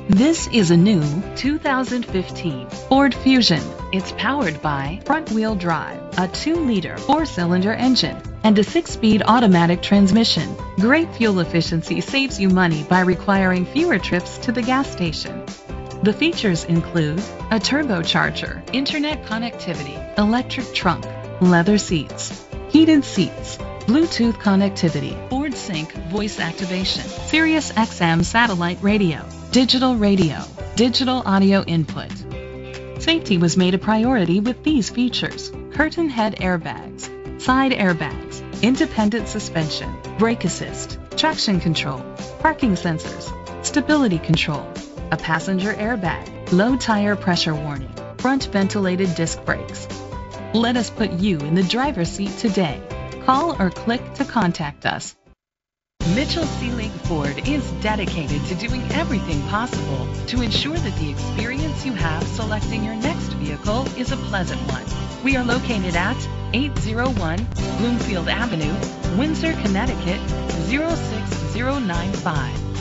This is a new 2015 Ford Fusion. It's powered by front-wheel drive, a 2-liter 4-cylinder engine, and a 6-speed automatic transmission. Great fuel efficiency saves you money by requiring fewer trips to the gas station. The features include a turbocharger, internet connectivity, electric trunk, leather seats, heated seats, Bluetooth connectivity, Ford Sync voice activation, Sirius XM satellite radio, digital audio input. Safety was made a priority with these features: curtain head airbags, side airbags, independent suspension, brake assist, traction control, parking sensors, stability control, a passenger airbag, low tire pressure warning, front ventilated disc brakes. Let us put you in the driver's seat today. Call or click to contact us. Mitchell Seelig Ford is dedicated to doing everything possible to ensure that the experience you have selecting your next vehicle is a pleasant one. We are located at 801 Bloomfield Avenue, Windsor, Connecticut 06095.